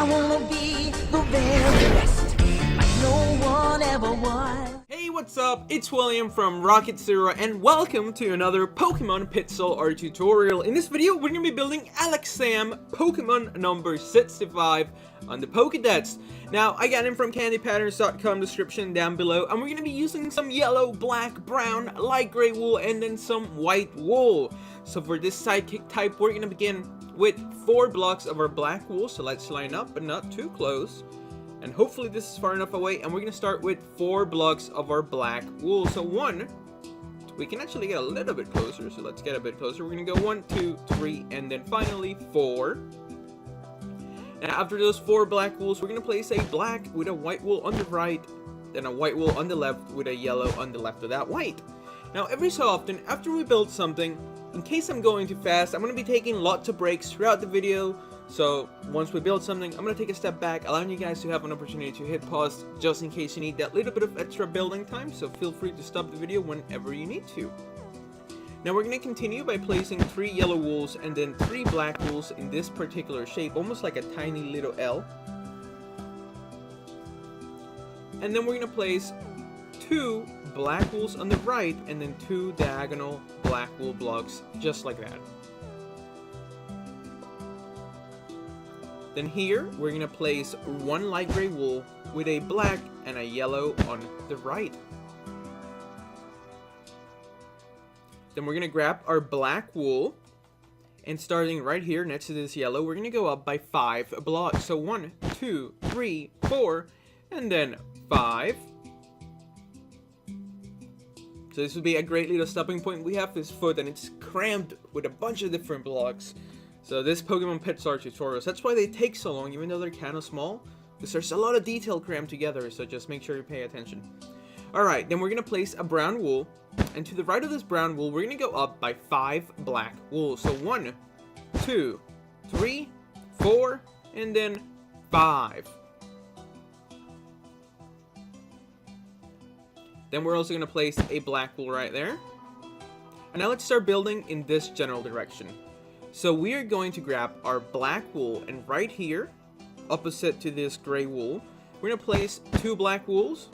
gonna be the very best, like no one ever was. Hey, what's up? It's William from Rocket Zero, and welcome to another Pokemon Pixel art tutorial. In this video, we're gonna be building Alakazam Pokémon number 65 on the Pokédex. Now, I got him from candypatterns.com, description down below, and we're gonna be using some yellow, black, brown, light gray wool, and then some white wool. So for this sidekick type, we're gonna begin with 4 blocks of our black wool, so let's line up, but not too close. And hopefully this is far enough away, and we're gonna start with 4 blocks of our black wool. So 1, we can actually get a little bit closer, so let's get a bit closer. We're gonna go 1, 2, 3, and then finally 4. And after those 4 black wools, we're gonna place a black with a white wool on the right, then a white wool on the left with a yellow on the left of that white. Now every so often, after we build something, in case I'm going too fast, I'm gonna be taking lots of breaks throughout the video. So once we build something, I'm going to take a step back, allowing you guys to have an opportunity to hit pause just in case you need that little bit of extra building time, so feel free to stop the video whenever you need to. Now we're going to continue by placing 3 yellow wools and then 3 black wools in this particular shape, almost like a tiny little L. And then we're going to place 2 black wools on the right and then 2 diagonal black wool blocks, just like that. Then here, we're going to place 1 light gray wool with a black and a yellow on the right. Then we're going to grab our black wool, and starting right here next to this yellow, we're going to go up by 5 blocks. So 1, 2, 3, 4, and then 5. So this would be a great little stopping point. We have this foot, and it's crammed with a bunch of different blocks. So this Pokemon Pixel art tutorials, that's why they take so long, even though they're kind of small, because there's a lot of detail crammed together, so just make sure you pay attention. Alright, then we're going to place a brown wool, and to the right of this brown wool, we're going to go up by 5 black wool. So 1, 2, 3, 4, and then 5. Then we're also going to place a black wool right there. And now let's start building in this general direction. So we are going to grab our black wool, and right here, opposite to this gray wool, we're going to place 2 black wools,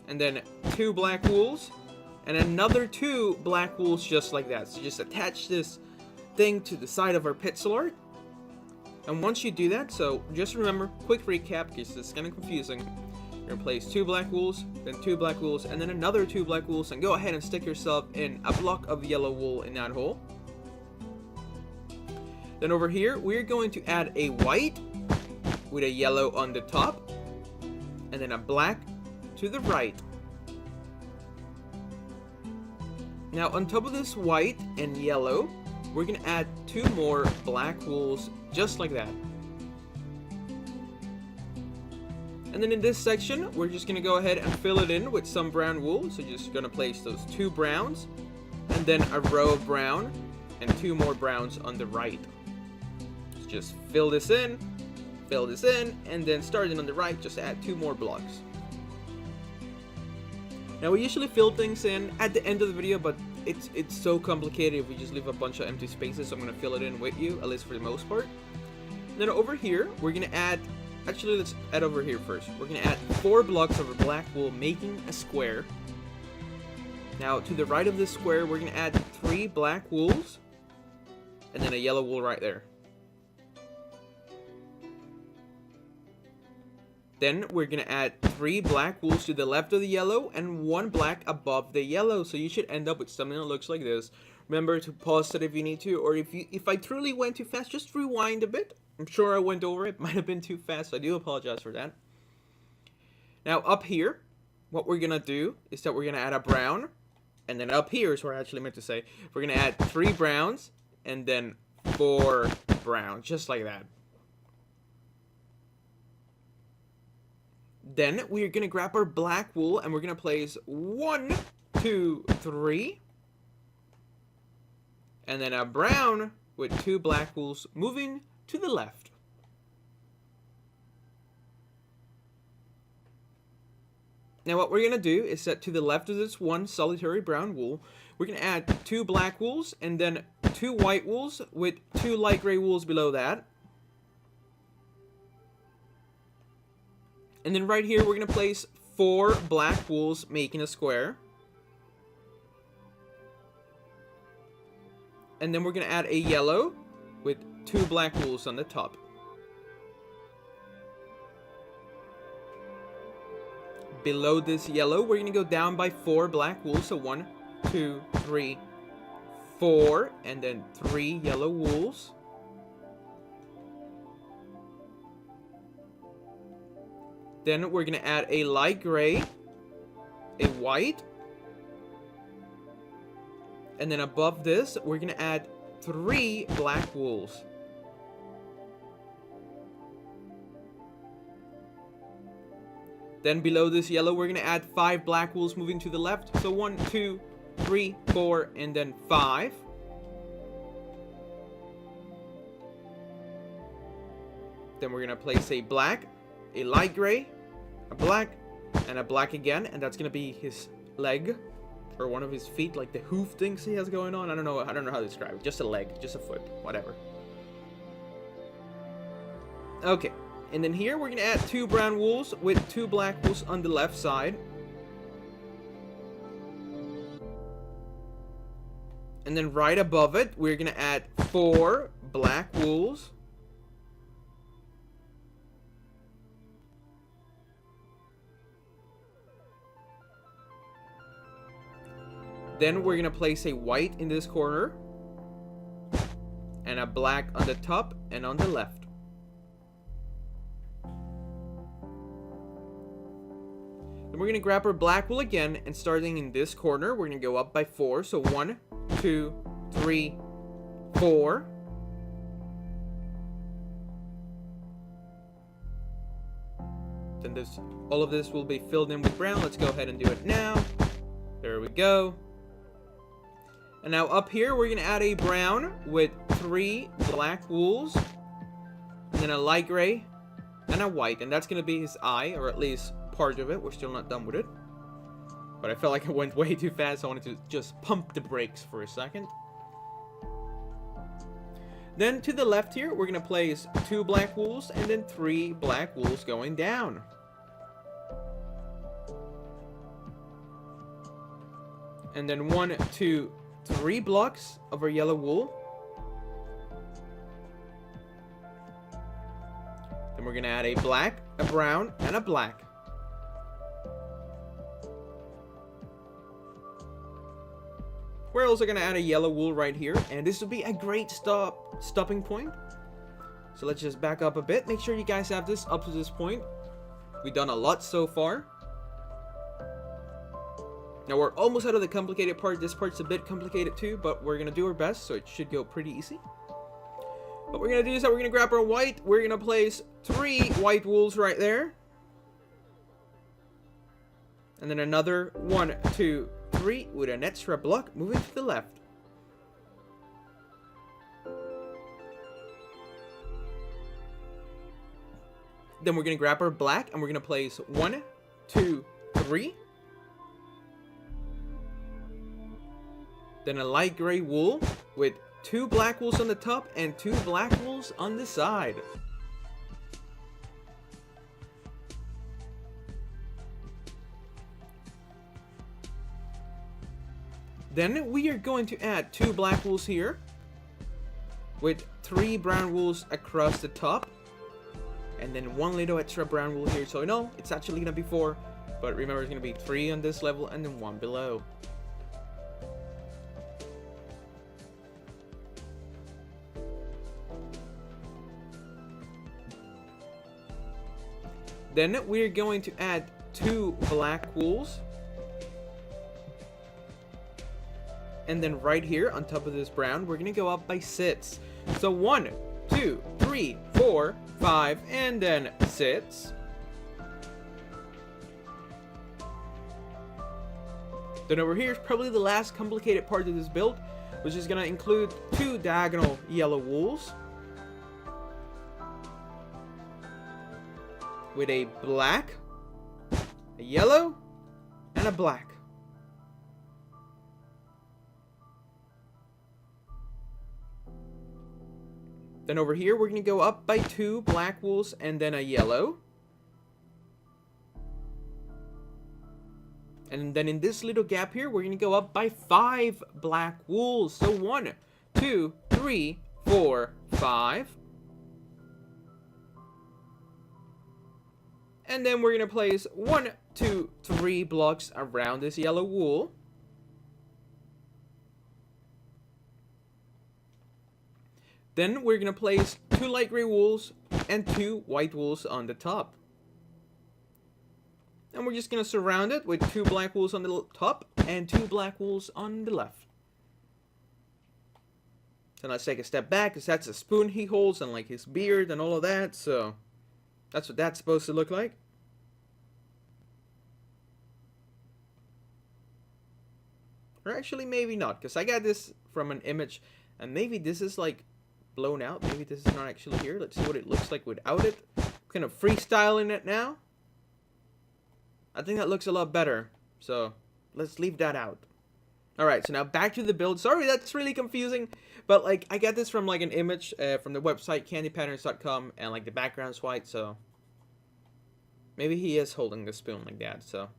and then 2 black wools, and another 2 black wools just like that. So just attach this thing to the side of our pixel art. And once you do that, so just remember, quick recap, because it's kind of confusing. You're going to place 2 black wools, then 2 black wools, and then another 2 black wools, and go ahead and stick yourself in a block of yellow wool in that hole. Then over here, we're going to add a white with a yellow on the top, and then a black to the right. Now on top of this white and yellow, we're going to add 2 more black wools just like that. And then in this section, we're just going to go ahead and fill it in with some brown wool. So just going to place those 2 browns, and then a row of brown, and 2 more browns on the right. Just fill this in, and then starting on the right, just add 2 more blocks. Now we usually fill things in at the end of the video, but it's so complicated if we just leave a bunch of empty spaces, so I'm going to fill it in with you, at least for the most part. And then over here, we're going to add, actually let's add over here first. We're going to add 4 blocks of a black wool, making a square. Now to the right of this square, we're going to add 3 black wools, and then a yellow wool right there. Then we're going to add 3 black wools to the left of the yellow and 1 black above the yellow. So you should end up with something that looks like this. Remember to pause it if you need to, or if I truly went too fast, just rewind a bit. I'm sure I went over it. Might have been too fast. I do apologize for that. Now up here, what we're going to do is that we're going to add a brown. And then up here is where I actually meant to say. We're going to add 3 browns and then 4 browns, just like that. Then we're going to grab our black wool, and we're going to place 1, 2, 3. And then a brown with 2 black wools moving to the left. Now what we're going to do is that to the left of this one solitary brown wool, we're going to add 2 black wools and then 2 white wools with 2 light gray wools below that. And then right here, we're going to place 4 black wools, making a square. And then we're going to add a yellow with 2 black wools on the top. Below this yellow, we're going to go down by 4 black wools. So 1, 2, 3, 4, and then 3 yellow wools. Then we're going to add a light gray, a white, and then above this, we're going to add 3 black wools. Then below this yellow, we're going to add 5 black wools moving to the left. So 1, 2, 3, 4, and then 5. Then we're going to place a black, a light gray, a black, and a black again. And that's going to be his leg, or one of his feet, like the hoof things he has going on. I don't know how to describe it. Just a leg, just a foot, whatever. Okay. And then here we're going to add 2 brown wools with 2 black wools on the left side. And then right above it, we're going to add 4 black wools. Then we're going to place a white in this corner. And a black on the top and on the left. Then we're going to grab our black wool again, and starting in this corner, we're going to go up by 4. So 1, 2, 3, 4. Then all of this will be filled in with brown. Let's go ahead and do it now. There we go. And now up here, we're going to add a brown with 3 black wools, and then a light gray, and a white. And that's going to be his eye, or at least part of it. We're still not done with it, but I felt like it went way too fast, so I wanted to just pump the brakes for a second. Then to the left here, we're going to place 2 black wools and then 3 black wools going down. And then 1, 2, 3 blocks of our yellow wool. Then we're going to add a black, a brown, and a black. We're also going to add a yellow wool right here, and this will be a great stopping point. So let's just back up a bit. Make sure you guys have this up to this point. We've done a lot so far. Now we're almost out of the complicated part. This part's a bit complicated too, but we're going to do our best, so it should go pretty easy. What we're going to do is that we're going to grab our white. We're going to place 3 white wools right there. And then another 1, 2, 3 with an extra block moving to the left. Then we're going to grab our black and we're going to place 1, 2, 3. Then a light gray wool with 2 black wools on the top and 2 black wools on the side. Then we are going to add 2 black wools here with 3 brown wools across the top, and then 1 little extra brown wool here. So no, it's actually going to be 4, but remember it's going to be 3 on this level and then 1 below. Then we're going to add 2 black wools. And then right here on top of this brown, we're going to go up by 6. So 1, 2, 3, 4, 5, and then 6. Then over here is probably the last complicated part of this build, which is going to include 2 diagonal yellow wools with a black, a yellow, and a black. Then over here, we're going to go up by 2 black wools and then a yellow. And then in this little gap here, we're gonna go up by 5 black wools. So 1, 2, 3, 4, 5. And then we're gonna place 1, 2, 3 blocks around this yellow wool. Then we're gonna place 2 light gray wools and 2 white wools on the top. And we're just gonna surround it with 2 black wools on the top and 2 black wools on the left. So let's take a step back, because that's a spoon he holds and like his beard and all of that. So that's what that's supposed to look like. Or actually maybe not, because I got this from an image and maybe this is like blown out. Maybe this is not actually here. Let's see what it looks like without it. Kind of freestyling it now. I think that looks a lot better. So let's leave that out. Alright, so now back to the build. Sorry, that's really confusing. But like, I got this from like an image from the website candypatterns.com, and like the background's white, so maybe he is holding the spoon like that, so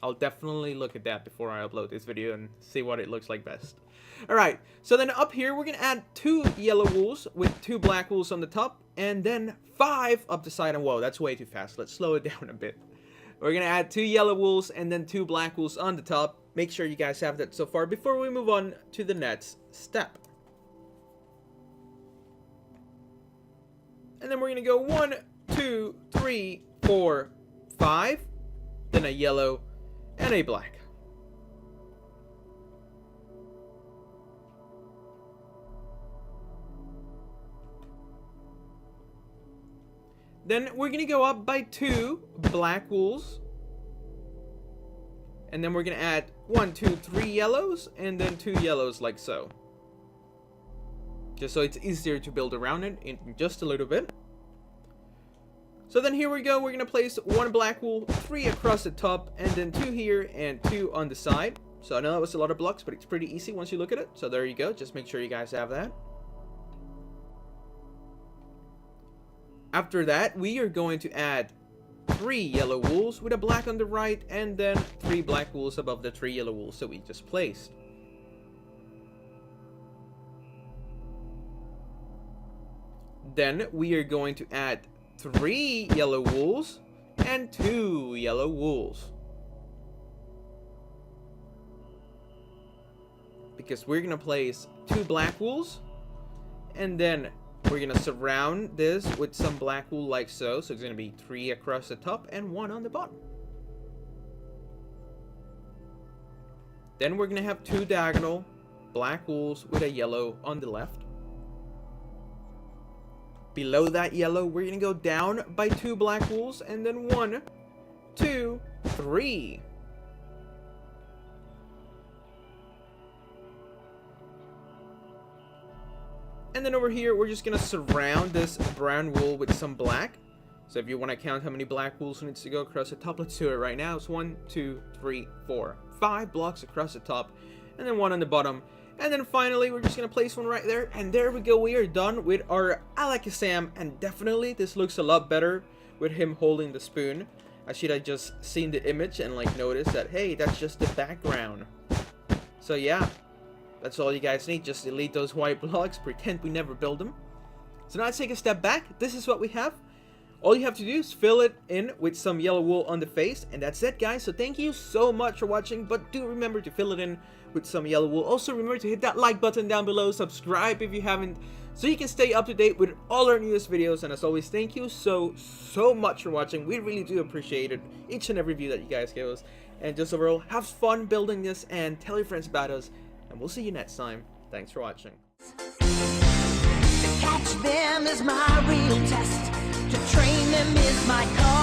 I'll definitely look at that before I upload this video and see what it looks like best. Alright, so then up here we're gonna add 2 yellow wools with 2 black wools on the top, and then 5 up the side. And whoa, that's way too fast. Let's slow it down a bit. We're gonna add 2 yellow wools and then 2 black wools on the top. Make sure you guys have that so far before we move on to the next step. And then we're gonna go 1, 2, 3, 4, 5, then a yellow and a black. Then we're gonna go up by 2 black wools. And then we're gonna add 1, 2, 3 yellows, and then 2 yellows like so. Just so it's easier to build around it in just a little bit. So then here we go, we're gonna place 1 black wool, 3 across the top, and then 2 here and 2 on the side. So I know that was a lot of blocks, but it's pretty easy once you look at it. So there you go, just make sure you guys have that. After that, we are going to add 3 yellow wools with a black on the right, and then 3 black wools above the 3 yellow wools that we just placed. Then we are going to add 3 yellow wools and 2 yellow wools. Because we're going to place 2 black wools, and then we're going to surround this with some black wool like so. So it's going to be 3 across the top and 1 on the bottom. Then we're going to have 2 diagonal black wools with a yellow on the left. Below that yellow, we're going to go down by 2 black wools, and then 1, 2, 3. And then over here, we're just going to surround this brown wool with some black. So if you want to count how many black wools needs to go across the top, let's do it right now. It's 1, 2, 3, 4, 5 blocks across the top, and then 1 on the bottom. And then finally, we're just going to place 1 right there. And there we go. We are done with our Alakazam. And definitely, this looks a lot better with him holding the spoon. I should have just seen the image and like noticed that, hey, that's just the background. So yeah, that's all you guys need. Just delete those white blocks. Pretend we never build them. So now let's take a step back. This is what we have. All you have to do is fill it in with some yellow wool on the face, and that's it, guys. So thank you so much for watching, but do remember to fill it in with some yellow wool. Also remember to hit that like button down below, subscribe if you haven't, so you can stay up to date with all our newest videos. And as always, thank you so much for watching. We really do appreciate it, each and every view that you guys give us. And just overall, have fun building this and tell your friends about us, and we'll see you next time. Thanks for watching. To catch them is my real test. To train them is my call.